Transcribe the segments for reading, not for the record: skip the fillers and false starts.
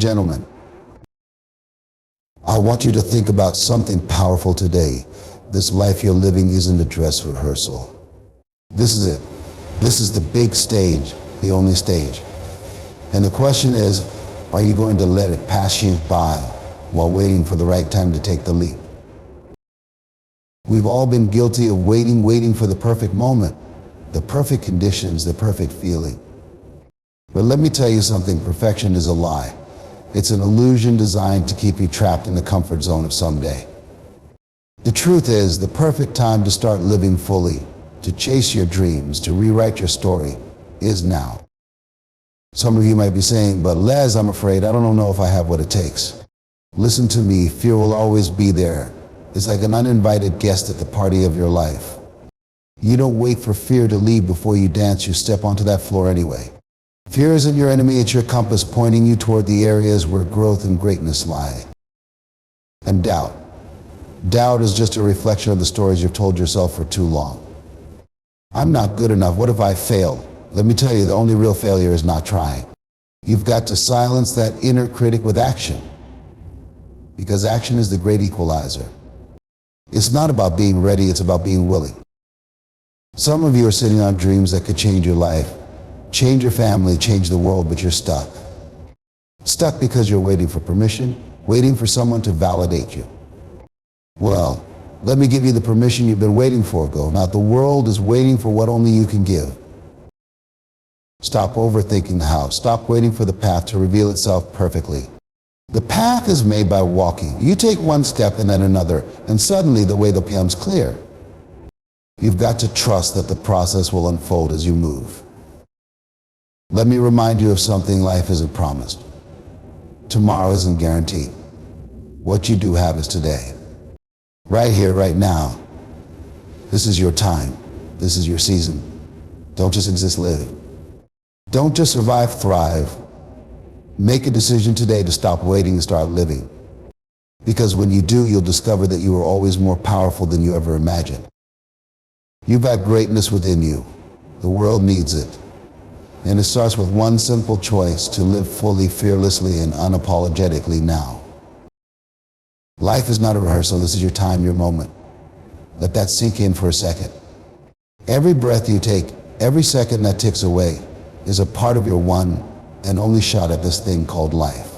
gentlemen, I want you to think about something powerful today. This life you're living isn't a dress rehearsal. This is it. This is the big stage, the only stage. And the question is, are you going to let it pass you by while waiting for the right time to take the leap? We've all been guilty of waiting for the perfect moment, the perfect conditions, the perfect feeling. But let me tell you something, perfection is a lie. It's an illusion designed to keep you trapped in the comfort zone of someday. The truth is, the perfect time to start living fully, to chase your dreams, to rewrite your story, is now. Some of you might be saying, but Les, I'm afraid I don't know if I have what it takes. Listen to me, fear will always be there. It's like an uninvited guest at the party of your life. You don't wait for fear to leave before you dance, you step onto that floor anyway. Fear isn't your enemy, it's your compass pointing you toward the areas where growth and greatness lie. And doubt. Doubt is just a reflection of the stories you've told yourself for too long. I'm not good enough, what if I fail? Let me tell you, the only real failure is not trying. You've got to silence that inner critic with action. Because action is the great equalizer. It's not about being ready, it's about being willing. Some of you are sitting on dreams that could change your life, change your family, change the world, but you're stuck. Stuck because you're waiting for permission, waiting for someone to validate you. Well, let me give you the permission you've been waiting for, Go. Now the world is waiting for what only you can give. Stop overthinking the how. Stop waiting for the path to reveal itself perfectly. The path is made by walking. You take one step and then another, and suddenly the way becomes clear. You've got to trust that the process will unfold as you move. Let me remind you of something life isn't promised. Tomorrow isn't guaranteed. What you do have is today. Right here, right now. This is your time. This is your season. Don't just exist, live. Don't just survive, thrive. Make a decision today to stop waiting and start living. Because when you do, you'll discover that you are always more powerful than you ever imagined. You've got greatness within you. The world needs it. And it starts with one simple choice: to live fully, fearlessly, and unapologetically now. Life is not a rehearsal. This is your time, your moment. Let that sink in for a second. Every breath you take, every second that ticks away, is a part of your one and only shot at this thing called life.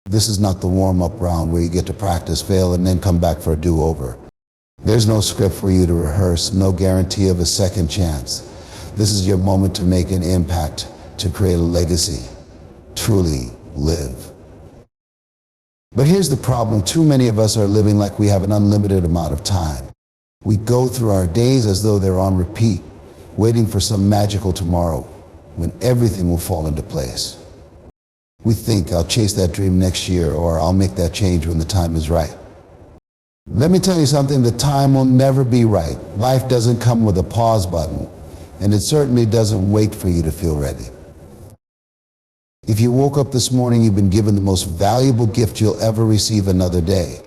This is not the warm-up round where you get to practice, fail, and then come back for a do-over. There's no script for you to rehearse, no guarantee of a second chance. This is your moment to make an impact, to create a legacy, truly live. But here's the problem. Too many of us are living like we have an unlimited amount of time. We go through our days as though they're on repeat, waiting for some magical tomorrow when everything will fall into place. We think, I'll chase that dream next year, or I'll make that change when the time is right. Let me tell you something, the time will never be right. Life doesn't come with a pause button, and it certainly doesn't wait for you to feel ready. If you woke up this morning, you've been given the most valuable gift you'll ever receive, another day.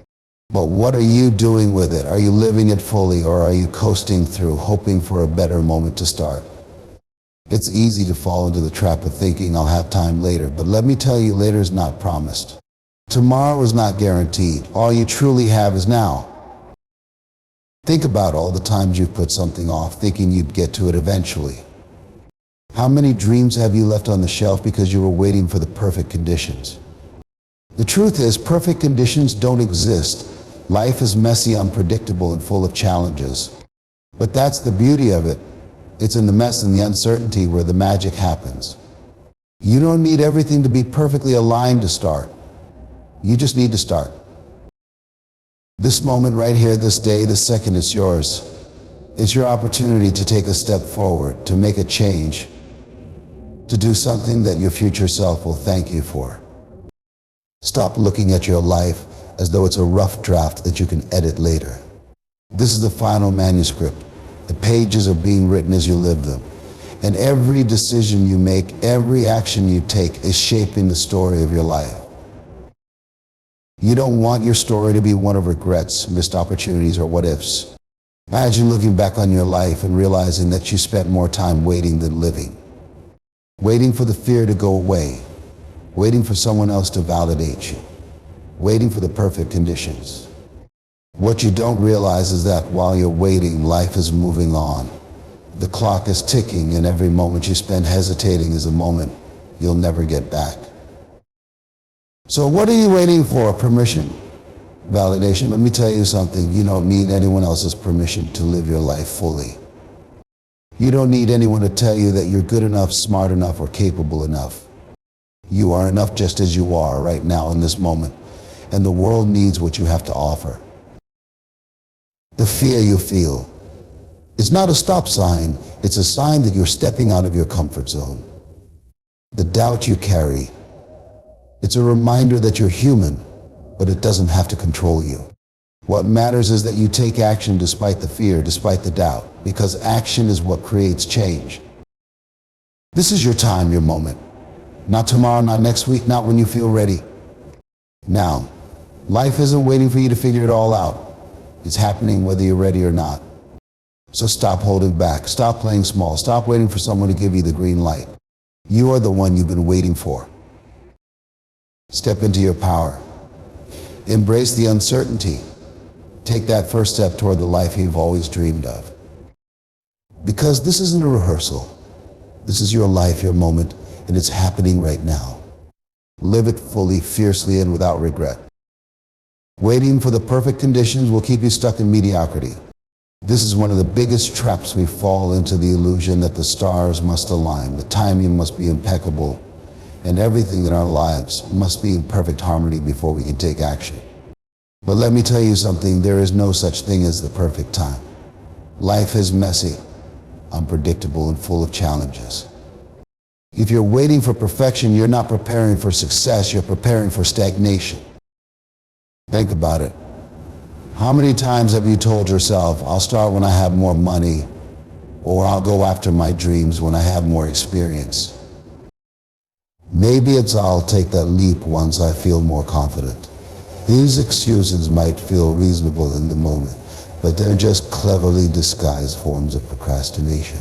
But what are you doing with it? Are you living it fully, or are you coasting through, hoping for a better moment to start? It's easy to fall into the trap of thinking I'll have time later, but let me tell you, later is not promised. Tomorrow is not guaranteed. All you truly have is now. Think about all the times you've put something off, thinking you'd get to it eventually. How many dreams have you left on the shelf because you were waiting for the perfect conditions? The truth is, perfect conditions don't exist. Life is messy, unpredictable, and full of challenges. But that's the beauty of it. It's in the mess and the uncertainty where the magic happens. You don't need everything to be perfectly aligned to start. You just need to start. This moment right here, this day, this second, is yours. It's your opportunity to take a step forward, to make a change, to do something that your future self will thank you for. Stop looking at your life as though it's a rough draft that you can edit later. This is the final manuscript. The pages are being written as you live them. And every decision you make, every action you take is shaping the story of your life. You don't want your story to be one of regrets, missed opportunities, or what-ifs. Imagine looking back on your life and realizing that you spent more time waiting than living. Waiting for the fear to go away. waiting for someone else to validate you, waiting for the perfect conditions. What you don't realize is that while you're waiting, life is moving on. The clock is ticking, and every moment you spend hesitating is a moment you'll never get back. So what are you waiting for? Permission? Validation? Let me tell you something. You don't need anyone else's permission to live your life fully. You don't need anyone to tell you that you're good enough, smart enough, or capable enough. You are enough just as you are right now in this moment, and the world needs what you have to offer. The fear you feel is not a stop sign, it's a sign that you're stepping out of your comfort zone. The doubt you carry, it's a reminder that you're human, but it doesn't have to control you. What matters is that you take action despite the fear, despite the doubt, because action is what creates change. This is your time, your moment. Not tomorrow, not next week, not when you feel ready. Now, life isn't waiting for you to figure it all out. It's happening whether you're ready or not. So stop holding back, stop playing small, stop waiting for someone to give you the green light. You are the one you've been waiting for. Step into your power. Embrace the uncertainty. Take that first step toward the life you've always dreamed of. Because this isn't a rehearsal. This is your life, your moment, and it's happening right now. Live it fully, fiercely, and without regret. Waiting for the perfect conditions will keep you stuck in mediocrity. This is one of the biggest traps we fall into, the illusion that the stars must align, the timing must be impeccable, and everything in our lives must be in perfect harmony before we can take action. But let me tell you something, there is no such thing as the perfect time. Life is messy, unpredictable, and full of challenges. If you're waiting for perfection, you're not preparing for success, you're preparing for stagnation. Think about it. How many times have you told yourself, I'll start when I have more money, or I'll go after my dreams when I have more experience? Maybe it's I'll take that leap once I feel more confident. These excuses might feel reasonable in the moment, but they're just cleverly disguised forms of procrastination.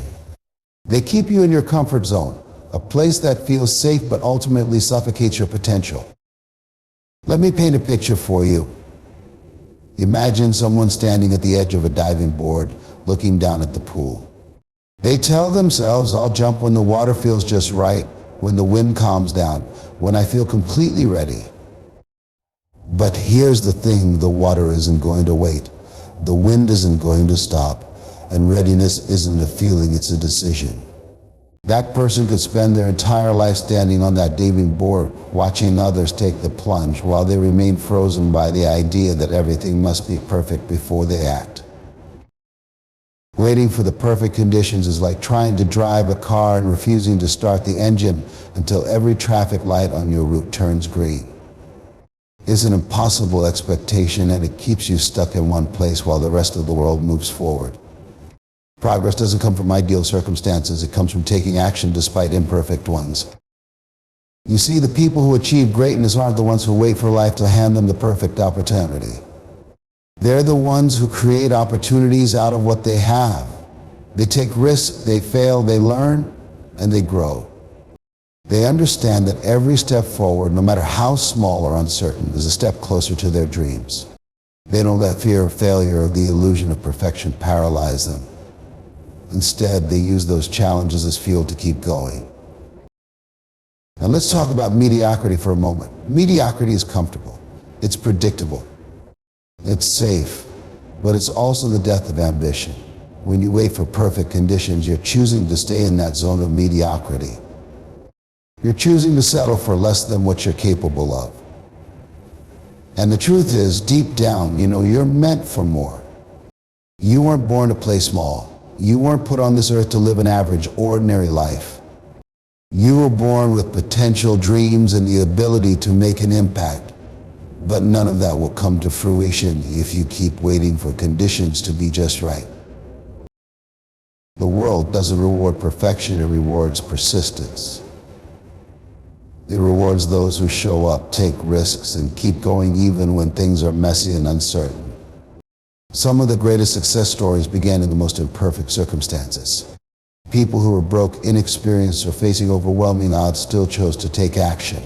They keep you in your comfort zone, a place that feels safe but ultimately suffocates your potential. Let me paint a picture for you. Imagine someone standing at the edge of a diving board, looking down at the pool. They tell themselves, I'll jump when the water feels just right, when the wind calms down, when I feel completely ready. But here's the thing, the water isn't going to wait. The wind isn't going to stop, and readiness isn't a feeling, it's a decision. That person could spend their entire life standing on that diving board, watching others take the plunge while they remain frozen by the idea that everything must be perfect before they act. Waiting for the perfect conditions is like trying to drive a car and refusing to start the engine until every traffic light on your route turns green. It's an impossible expectation, and it keeps you stuck in one place while the rest of the world moves forward. Progress doesn't come from ideal circumstances, it comes from taking action despite imperfect ones. You see, the people who achieve greatness aren't the ones who wait for life to hand them the perfect opportunity. They're the ones who create opportunities out of what they have. They take risks, they fail, they learn, and they grow. They understand that every step forward, no matter how small or uncertain, is a step closer to their dreams. They don't let fear of failure or the illusion of perfection paralyze them. Instead, they use those challenges as fuel to keep going. Now let's talk about mediocrity for a moment. Mediocrity is comfortable. It's predictable. It's safe. But it's also the death of ambition. When you wait for perfect conditions, you're choosing to stay in that zone of mediocrity. You're choosing to settle for less than what you're capable of. And the truth is, deep down, you're meant for more. You weren't born to play small. You weren't put on this earth to live an average, ordinary life. You were born with potential, dreams, and the ability to make an impact. But none of that will come to fruition if you keep waiting for conditions to be just right. The world doesn't reward perfection, it rewards persistence. It rewards those who show up, take risks, and keep going even when things are messy and uncertain. Some of the greatest success stories began in the most imperfect circumstances. People who were broke, inexperienced, or facing overwhelming odds still chose to take action.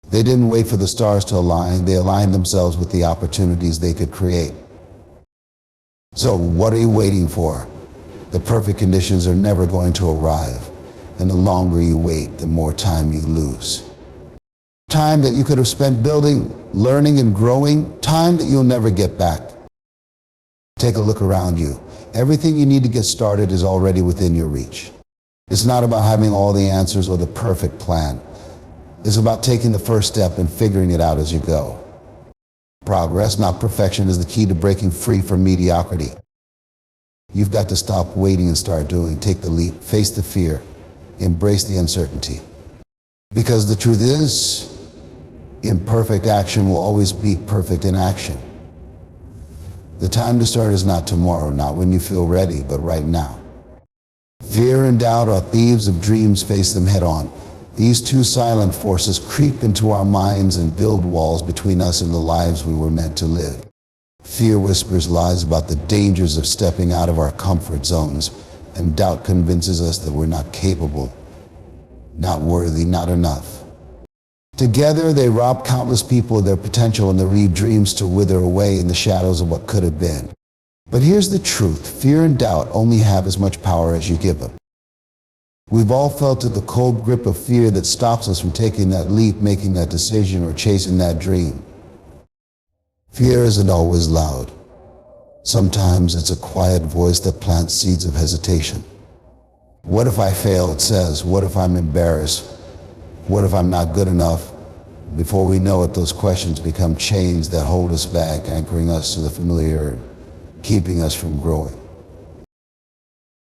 They didn't wait for the stars to align, they aligned themselves with the opportunities they could create. So what are you waiting for? The perfect conditions are never going to arrive, and the longer you wait, the more time you lose. Time that you could have spent building, learning, and growing, time that you'll never get back. Take a look around you. Everything you need to get started is already within your reach. It's not about having all the answers or the perfect plan. It's about taking the first step and figuring it out as you go. Progress, not perfection, is the key to breaking free from mediocrity. You've got to stop waiting and start doing. Take the leap, face the fear, embrace the uncertainty. Because the truth is, imperfect action will always beat perfect inaction. The time to start is not tomorrow, not when you feel ready, but right now. Fear and doubt are thieves of dreams. Face them head on. These two silent forces creep into our minds and build walls between us and the lives we were meant to live. Fear whispers lies about the dangers of stepping out of our comfort zones, and doubt convinces us that we're not capable, not worthy, not enough. Together, they rob countless people of their potential and they leave dreams to wither away in the shadows of what could have been. But here's the truth. Fear and doubt only have as much power as you give them. We've all felt the cold grip of fear that stops us from taking that leap, making that decision, or chasing that dream. Fear isn't always loud. Sometimes it's a quiet voice that plants seeds of hesitation. What if I fail, it says. What if I'm embarrassed? What if I'm not good enough? Before we know it, those questions become chains that hold us back, anchoring us to the familiar, keeping us from growing.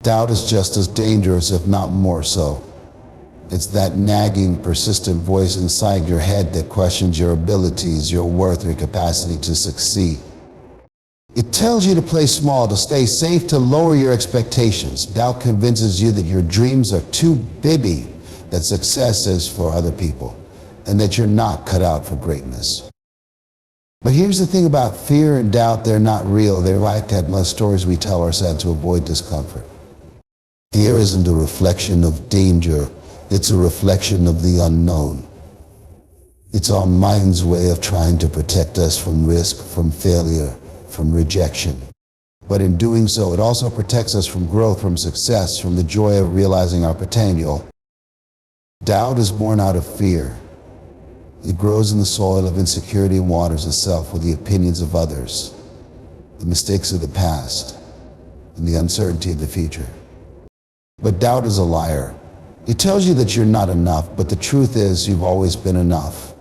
Doubt is just as dangerous, if not more so. It's that nagging, persistent voice inside your head that questions your abilities, your worth, your capacity to succeed. It tells you to play small, to stay safe, to lower your expectations. Doubt convinces you that your dreams are too big, that success is for other people, and that you're not cut out for greatness. But here's the thing about fear and doubt, they're not real. They're like that stories we tell ourselves to avoid discomfort. Fear isn't a reflection of danger, it's a reflection of the unknown. It's our mind's way of trying to protect us from risk, from failure, from rejection. But in doing so, it also protects us from growth, from success, from the joy of realizing our potential. Doubt is born out of fear. It grows in the soil of insecurity and waters itself with the opinions of others, the mistakes of the past, and the uncertainty of the future. But doubt is a liar. It tells you that you're not enough, but the truth is you've always been enough.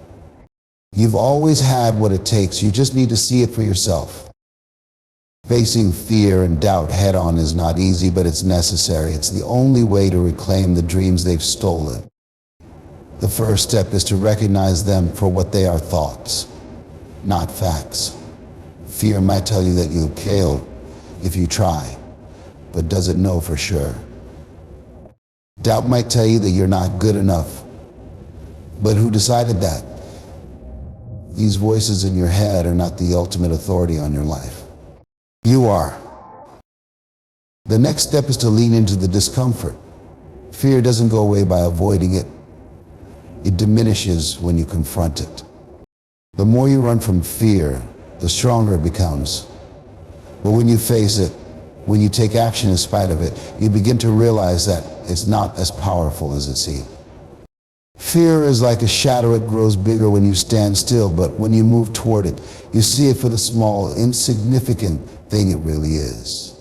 You've always had what it takes. You just need to see it for yourself. Facing fear and doubt head on is not easy, but it's necessary. It's the only way to reclaim the dreams they've stolen. The first step is to recognize them for what they are: thoughts, not facts. Fear might tell you that you'll fail if you try, but does it know for sure? Doubt might tell you that you're not good enough, but who decided that? These voices in your head are not the ultimate authority on your life. You are. The next step is to lean into the discomfort. Fear doesn't go away by avoiding it. It diminishes when you confront it. The more you run from fear, the stronger it becomes. But when you face it, when you take action in spite of it, you begin to realize that it's not as powerful as it seems. Fear is like a shadow. It grows bigger when you stand still, but when you move toward it, you see it for the small, insignificant thing it really is.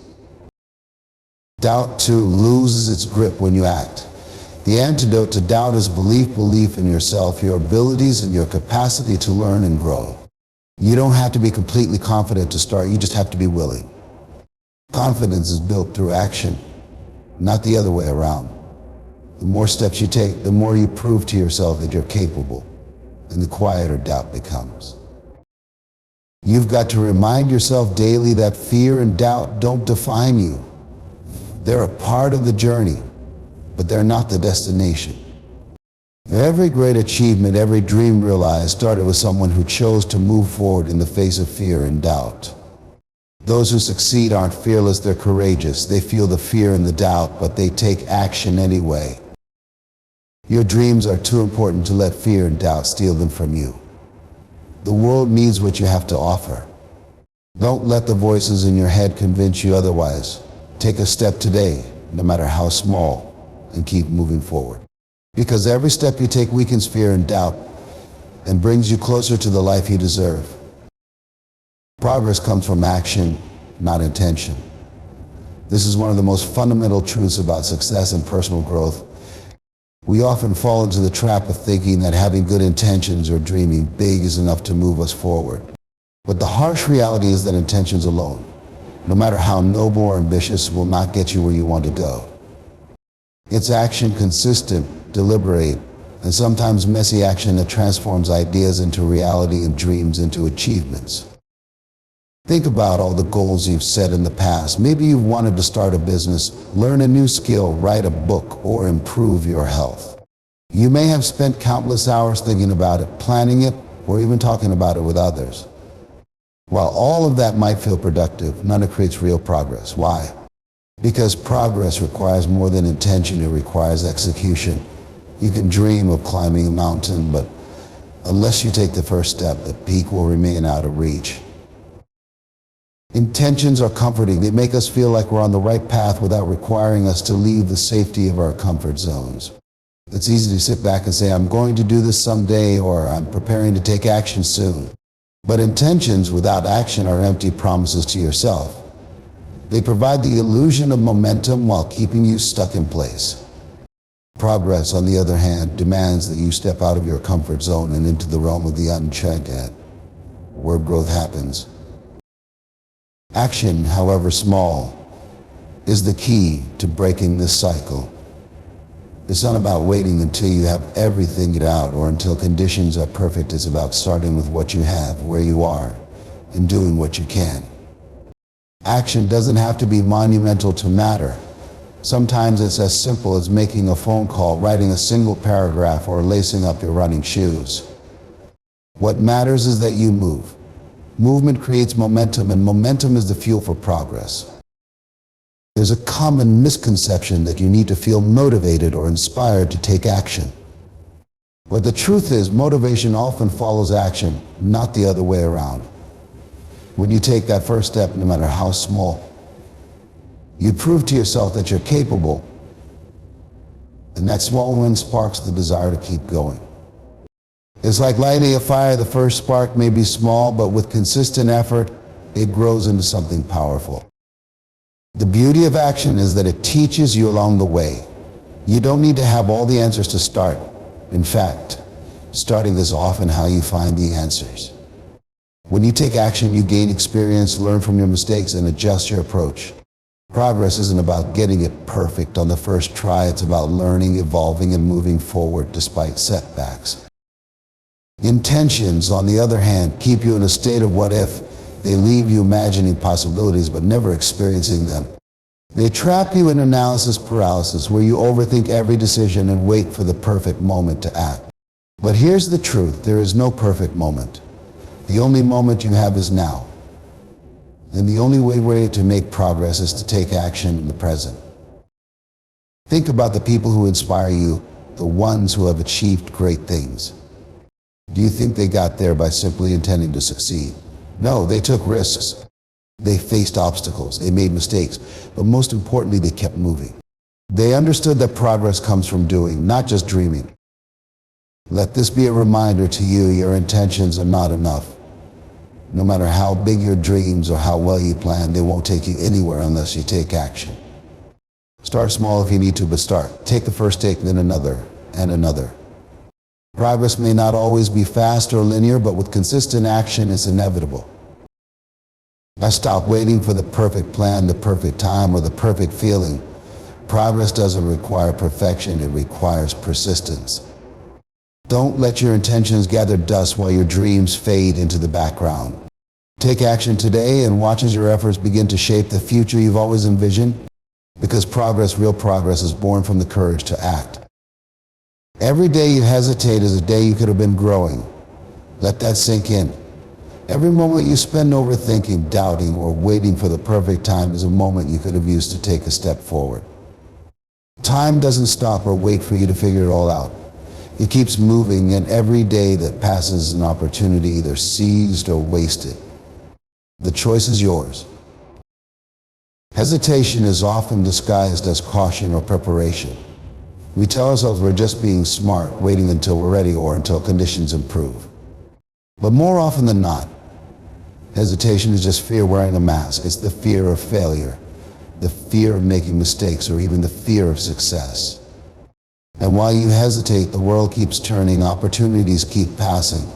Doubt, too, loses its grip when you act. The antidote to doubt is belief in yourself, your abilities, and your capacity to learn and grow. You don't have to be completely confident to start, you just have to be willing. Confidence is built through action, not the other way around. The more steps you take, the more you prove to yourself that you're capable, and the quieter doubt becomes. You've got to remind yourself daily that fear and doubt don't define you. They're a part of the journey, but they're not the destination. Every great achievement, every dream realized started with someone who chose to move forward in the face of fear and doubt. Those who succeed aren't fearless, they're courageous. They feel the fear and the doubt, but they take action anyway. Your dreams are too important to let fear and doubt steal them from you. The world needs what you have to offer. Don't let the voices in your head convince you otherwise. Take a step today, no matter how small, and keep moving forward. Because every step you take weakens fear and doubt and brings you closer to the life you deserve. Progress comes from action, not intention. This is one of the most fundamental truths about success and personal growth. We often fall into the trap of thinking that having good intentions or dreaming big is enough to move us forward. But the harsh reality is that intentions alone, no matter how noble or ambitious, will not get you where you want to go. It's action, consistent, deliberate, and sometimes messy action that transforms ideas into reality and dreams into achievements. Think about all the goals you've set in the past. Maybe you've wanted to start a business, learn a new skill, write a book, or improve your health. You may have spent countless hours thinking about it, planning it, or even talking about it with others. While all of that might feel productive, none of it creates real progress. Why? Because progress requires more than intention, it requires execution. You can dream of climbing a mountain, but unless you take the first step, the peak will remain out of reach. Intentions are comforting. They make us feel like we're on the right path without requiring us to leave the safety of our comfort zones. It's easy to sit back and say, I'm going to do this someday, or I'm preparing to take action soon. But intentions without action are empty promises to yourself. They provide the illusion of momentum while keeping you stuck in place. Progress, on the other hand, demands that you step out of your comfort zone and into the realm of the uncharted, where growth happens. Action, however small, is the key to breaking this cycle. It's not about waiting until you have everything figured out or until conditions are perfect. It's about starting with what you have, where you are, and doing what you can. Action doesn't have to be monumental to matter. Sometimes it's as simple as making a phone call, writing a single paragraph, or lacing up your running shoes. What matters is that you move. Movement creates momentum, and momentum is the fuel for progress. There's a common misconception that you need to feel motivated or inspired to take action. But the truth is, motivation often follows action, not the other way around. When you take that first step, no matter how small, you prove to yourself that you're capable, and that small win sparks the desire to keep going. It's like lighting a fire. The first spark may be small, but with consistent effort, it grows into something powerful. The beauty of action is that it teaches you along the way. You don't need to have all the answers to start. In fact, starting is often how you find the answers. When you take action, you gain experience, learn from your mistakes, and adjust your approach. Progress isn't about getting it perfect on the first try. It's about learning, evolving, and moving forward despite setbacks. Intentions, on the other hand, keep you in a state of what if. They leave you imagining possibilities but never experiencing them. They trap you in analysis paralysis, where you overthink every decision and wait for the perfect moment to act. But here's the truth: there is no perfect moment. The only moment you have is now. And the only way to make progress is to take action in the present. Think about the people who inspire you, the ones who have achieved great things. Do you think they got there by simply intending to succeed? No, they took risks. They faced obstacles. They made mistakes. But most importantly, they kept moving. They understood that progress comes from doing, not just dreaming. Let this be a reminder to you: your intentions are not enough. No matter how big your dreams or how well you plan, they won't take you anywhere unless you take action. Start small if you need to, but start. Take the first step, then another, and another. Progress may not always be fast or linear, but with consistent action, it's inevitable. Stop waiting for the perfect plan, the perfect time, or the perfect feeling. Progress doesn't require perfection, it requires persistence. Don't let your intentions gather dust while your dreams fade into the background. Take action today and watch as your efforts begin to shape the future you've always envisioned. Because progress, real progress, is born from the courage to act. Every day you hesitate is a day you could have been growing. Let that sink in. Every moment you spend overthinking, doubting, or waiting for the perfect time is a moment you could have used to take a step forward. Time doesn't stop or wait for you to figure it all out. It keeps moving, and every day that passes is an opportunity either seized or wasted. The choice is yours. Hesitation is often disguised as caution or preparation. We tell ourselves we're just being smart, waiting until we're ready or until conditions improve. But more often than not, hesitation is just fear wearing a mask. It's the fear of failure, the fear of making mistakes, or even the fear of success. And while you hesitate, the world keeps turning, opportunities keep passing,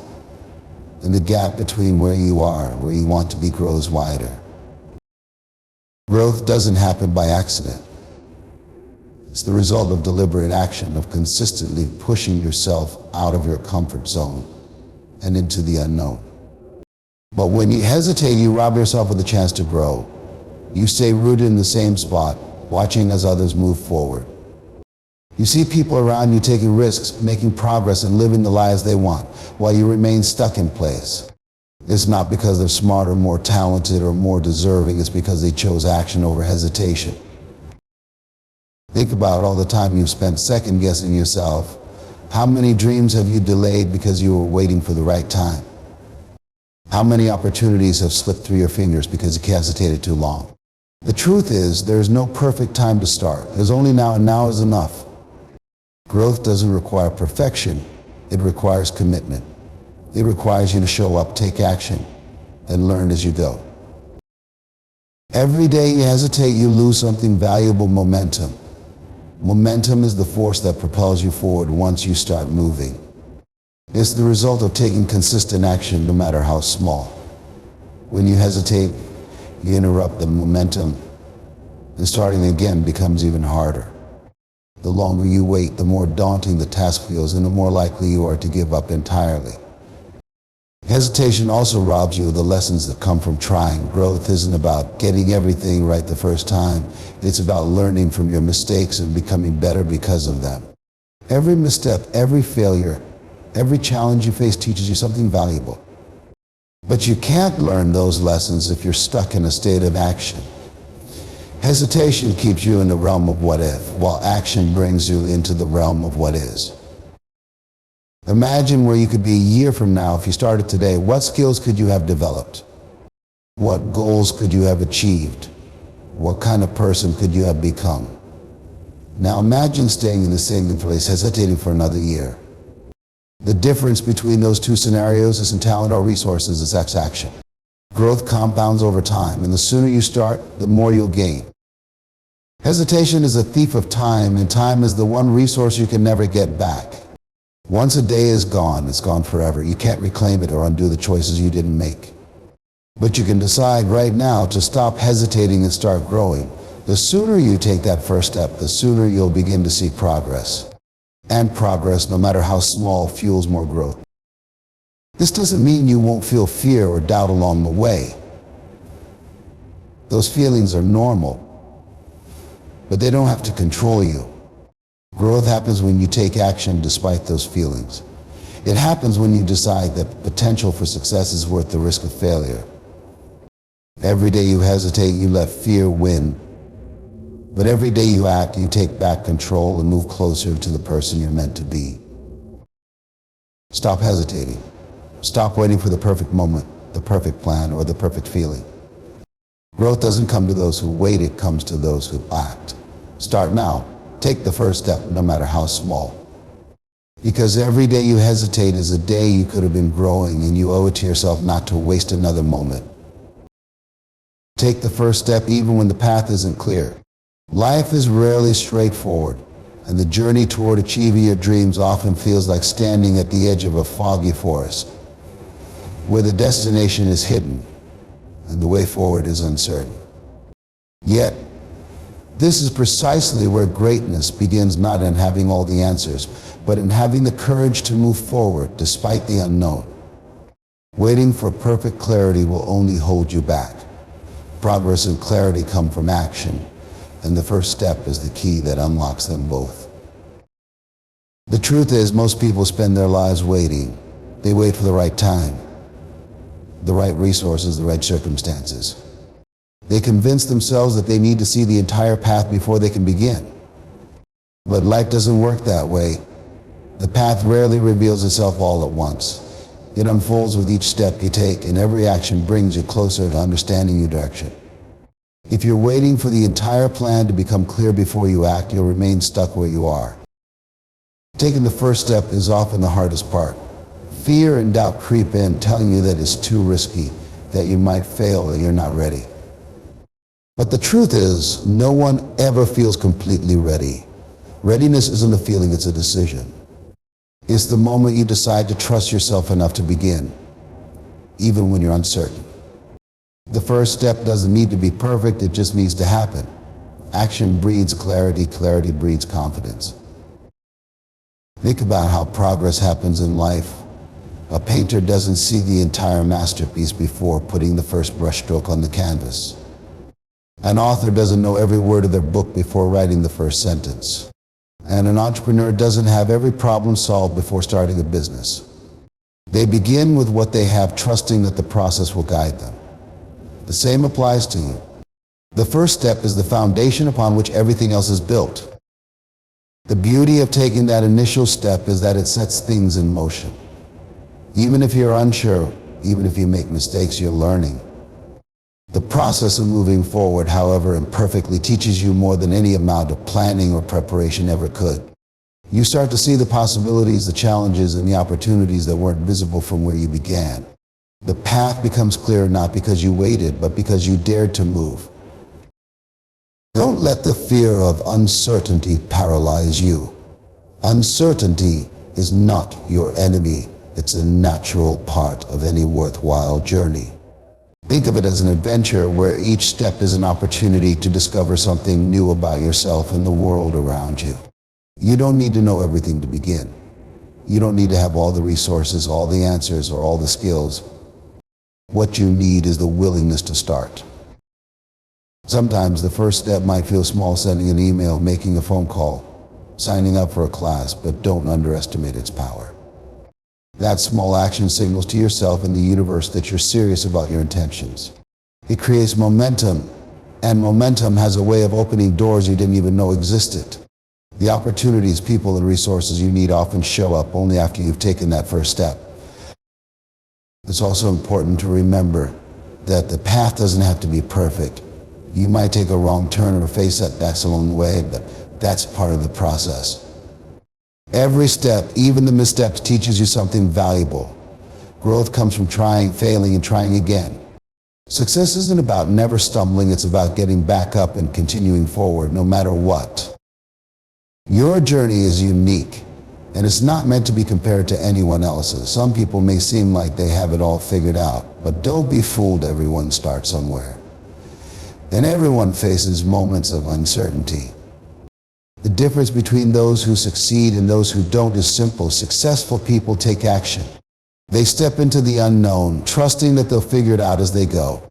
and the gap between where you are and where you want to be grows wider. Growth doesn't happen by accident. It's the result of deliberate action, of consistently pushing yourself out of your comfort zone and into the unknown. But when you hesitate, you rob yourself of the chance to grow. You stay rooted in the same spot, watching as others move forward. You see people around you taking risks, making progress, and living the lives they want, while you remain stuck in place. It's not because they're smarter, more talented, or more deserving. It's because they chose action over hesitation. Think about all the time you've spent second-guessing yourself. How many dreams have you delayed because you were waiting for the right time? How many opportunities have slipped through your fingers because you hesitated too long? The truth is, there is no perfect time to start. There's only now, and now is enough. Growth doesn't require perfection. It requires commitment. It requires you to show up, take action, and learn as you go. Every day you hesitate, you lose something valuable: momentum. Momentum is the force that propels you forward once you start moving. It's the result of taking consistent action, no matter how small. When you hesitate, you interrupt the momentum, and starting again becomes even harder. The longer you wait, the more daunting the task feels, and the more likely you are to give up entirely. Hesitation also robs you of the lessons that come from trying. Growth isn't about getting everything right the first time. It's about learning from your mistakes and becoming better because of them. Every misstep, every failure, every challenge you face teaches you something valuable. But you can't learn those lessons if you're stuck in a state of action. Hesitation keeps you in the realm of what if, while action brings you into the realm of what is. Imagine where you could be a year from now if you started today. What skills could you have developed? What goals could you have achieved? What kind of person could you have become? Now imagine staying in the same place, hesitating for another year. The difference between those two scenarios isn't talent or resources, it's action. Growth compounds over time, and the sooner you start, the more you'll gain. Hesitation is a thief of time, and time is the one resource you can never get back. Once a day is gone, it's gone forever. You can't reclaim it or undo the choices you didn't make. But you can decide right now to stop hesitating and start growing. The sooner you take that first step, the sooner you'll begin to see progress. And progress, no matter how small, fuels more growth. This doesn't mean you won't feel fear or doubt along the way. Those feelings are normal, but they don't have to control you. Growth happens when you take action despite those feelings. It happens when you decide that the potential for success is worth the risk of failure. Every day you hesitate, you let fear win. But every day you act, you take back control and move closer to the person you're meant to be. Stop hesitating. Stop waiting for the perfect moment, the perfect plan, or the perfect feeling. Growth doesn't come to those who wait, it comes to those who act. Start now. Take the first step, no matter how small. Because every day you hesitate is a day you could have been growing, and you owe it to yourself not to waste another moment. Take the first step even when the path isn't clear. Life is rarely straightforward, and the journey toward achieving your dreams often feels like standing at the edge of a foggy forest, where the destination is hidden and the way forward is uncertain. Yet, this is precisely where greatness begins, not in having all the answers, but in having the courage to move forward despite the unknown. Waiting for perfect clarity will only hold you back. Progress and clarity come from action, and the first step is the key that unlocks them both. The truth is, most people spend their lives waiting. They wait for the right time, the right resources, the right circumstances. They convince themselves that they need to see the entire path before they can begin. But life doesn't work that way. The path rarely reveals itself all at once. It unfolds with each step you take, and every action brings you closer to understanding your direction. If you're waiting for the entire plan to become clear before you act, you'll remain stuck where you are. Taking the first step is often the hardest part. Fear and doubt creep in, telling you that it's too risky, that you might fail, that you're not ready. But the truth is, no one ever feels completely ready. Readiness isn't a feeling, it's a decision. It's the moment you decide to trust yourself enough to begin, even when you're uncertain. The first step doesn't need to be perfect, it just needs to happen. Action breeds clarity, clarity breeds confidence. Think about how progress happens in life. A painter doesn't see the entire masterpiece before putting the first brushstroke on the canvas. An author doesn't know every word of their book before writing the first sentence. And an entrepreneur doesn't have every problem solved before starting a business. They begin with what they have, trusting that the process will guide them. The same applies to you. The first step is the foundation upon which everything else is built. The beauty of taking that initial step is that it sets things in motion. Even if you're unsure, even if you make mistakes, you're learning. The process of moving forward, however imperfectly, teaches you more than any amount of planning or preparation ever could. You start to see the possibilities, the challenges, and the opportunities that weren't visible from where you began. The path becomes clear not because you waited, but because you dared to move. Don't let the fear of uncertainty paralyze you. Uncertainty is not your enemy. It's a natural part of any worthwhile journey. Think of it as an adventure where each step is an opportunity to discover something new about yourself and the world around you. You don't need to know everything to begin. You don't need to have all the resources, all the answers, or all the skills. What you need is the willingness to start. Sometimes the first step might feel small, sending an email, making a phone call, signing up for a class, but don't underestimate its power. That small action signals to yourself and the universe that you're serious about your intentions. It creates momentum, and momentum has a way of opening doors you didn't even know existed. The opportunities, people, and resources you need often show up only after you've taken that first step. It's also important to remember that the path doesn't have to be perfect. You might take a wrong turn or face setbacks along the way, but that's part of the process. Every step, even the missteps, teaches you something valuable. Growth comes from trying, failing, and trying again. Success isn't about never stumbling, it's about getting back up and continuing forward no matter what. Your journey is unique, and it's not meant to be compared to anyone else's. Some people may seem like they have it all figured out, but don't be fooled, everyone starts somewhere. And everyone faces moments of uncertainty. The difference between those who succeed and those who don't is simple. Successful people take action. They step into the unknown, trusting that they'll figure it out as they go.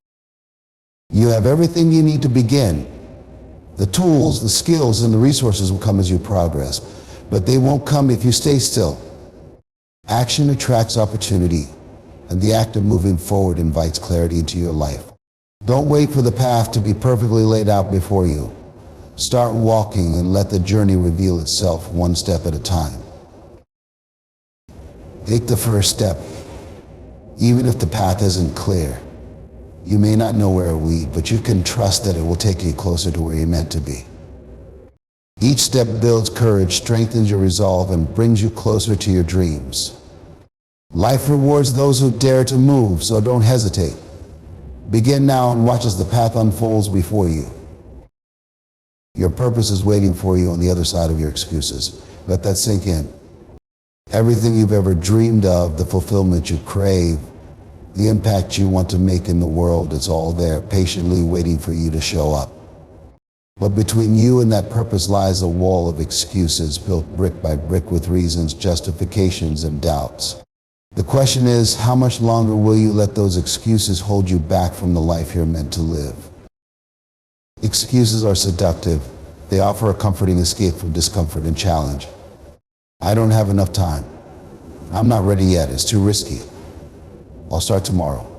You have everything you need to begin. The tools, the skills, and the resources will come as you progress, but they won't come if you stay still. Action attracts opportunity, and the act of moving forward invites clarity into your life. Don't wait for the path to be perfectly laid out before you. Start walking and let the journey reveal itself one step at a time. Take the first step, even if the path isn't clear. You may not know where it will lead, but you can trust that it will take you closer to where you're meant to be. Each step builds courage, strengthens your resolve, and brings you closer to your dreams. Life rewards those who dare to move, so don't hesitate. Begin now and watch as the path unfolds before you. Your purpose is waiting for you on the other side of your excuses. Let that sink in. Everything you've ever dreamed of, the fulfillment you crave, the impact you want to make in the world, it's all there, patiently waiting for you to show up. But between you and that purpose lies a wall of excuses built brick by brick with reasons, justifications, and doubts. The question is, how much longer will you let those excuses hold you back from the life you're meant to live? Excuses are seductive. They offer a comforting escape from discomfort and challenge. I don't have enough time. I'm not ready yet. It's too risky. I'll start tomorrow.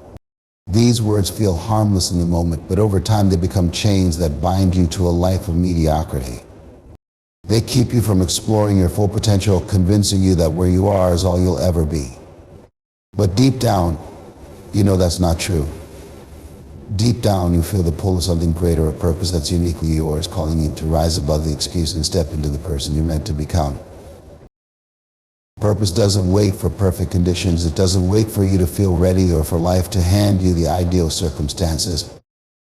These words feel harmless in the moment, but over time they become chains that bind you to a life of mediocrity. They keep you from exploring your full potential, convincing you that where you are is all you'll ever be. But deep down, you know that's not true. Deep down, you feel the pull of something greater, a purpose that's uniquely yours, calling you to rise above the excuse and step into the person you're meant to become. Purpose doesn't wait for perfect conditions. It doesn't wait for you to feel ready or for life to hand you the ideal circumstances.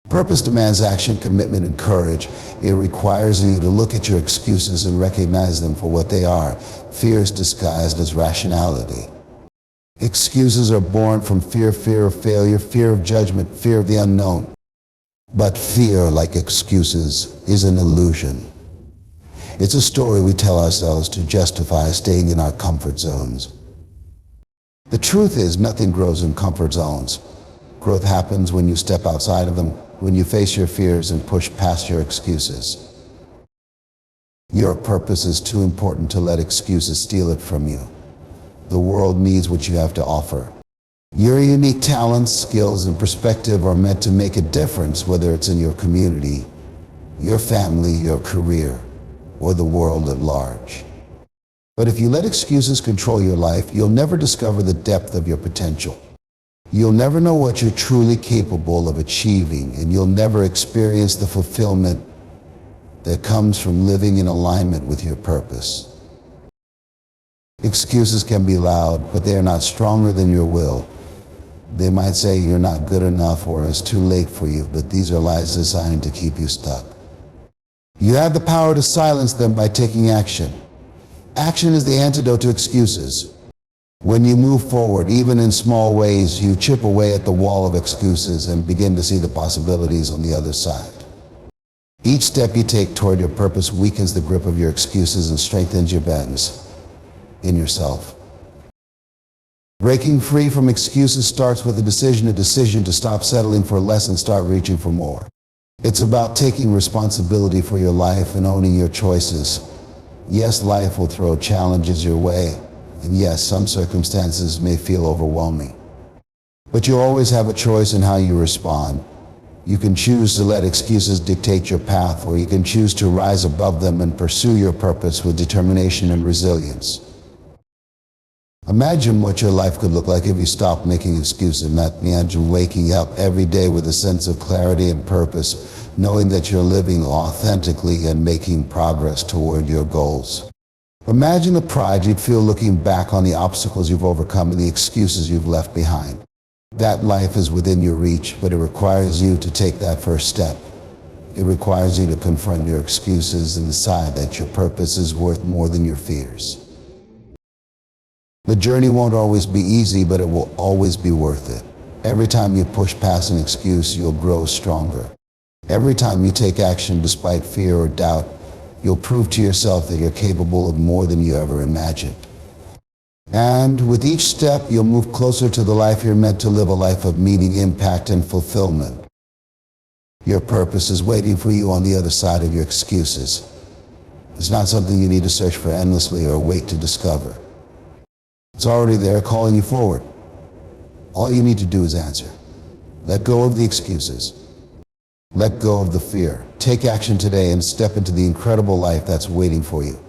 Purpose demands action, commitment, and courage. It requires you to look at your excuses and recognize them for what they are, fears disguised as rationality. Excuses are born from fear of failure, fear of judgment, fear of the unknown. But fear, like excuses, is an illusion. It's a story we tell ourselves to justify staying in our comfort zones. The truth is, nothing grows in comfort zones. Growth happens when you step outside of them, when you face your fears and push past your excuses. Your purpose is too important to let excuses steal it from you. The world needs what you have to offer. Your unique talents, skills, and perspective are meant to make a difference, whether it's in your community, your family, your career, or the world at large. But if you let excuses control your life, you'll never discover the depth of your potential. You'll never know what you're truly capable of achieving, and you'll never experience the fulfillment that comes from living in alignment with your purpose. Excuses can be loud, but they are not stronger than your will. They might say you're not good enough or it's too late for you, but these are lies designed to keep you stuck. You have the power to silence them by taking action. Action is the antidote to excuses. When you move forward, even in small ways, you chip away at the wall of excuses and begin to see the possibilities on the other side. Each step you take toward your purpose weakens the grip of your excuses and strengthens your bends in yourself. Breaking free from excuses starts with a decision to stop settling for less and start reaching for more. It's about taking responsibility for your life and owning your choices. Yes, life will throw challenges your way, and yes, some circumstances may feel overwhelming. But you always have a choice in how you respond. You can choose to let excuses dictate your path, or you can choose to rise above them and pursue your purpose with determination and resilience. Imagine what your life could look like if you stopped making excuses. Imagine waking up every day with a sense of clarity and purpose, knowing that you're living authentically and making progress toward your goals. Imagine the pride you'd feel looking back on the obstacles you've overcome and the excuses you've left behind. That life is within your reach, but it requires you to take that first step. It requires you to confront your excuses and decide that your purpose is worth more than your fears. The journey won't always be easy, but it will always be worth it. Every time you push past an excuse, you'll grow stronger. Every time you take action despite fear or doubt, you'll prove to yourself that you're capable of more than you ever imagined. And with each step, you'll move closer to the life you're meant to live, a life of meaning, impact, and fulfillment. Your purpose is waiting for you on the other side of your excuses. It's not something you need to search for endlessly or wait to discover. It's already there, calling you forward. All you need to do is answer. Let go of the excuses. Let go of the fear. Take action today and step into the incredible life that's waiting for you.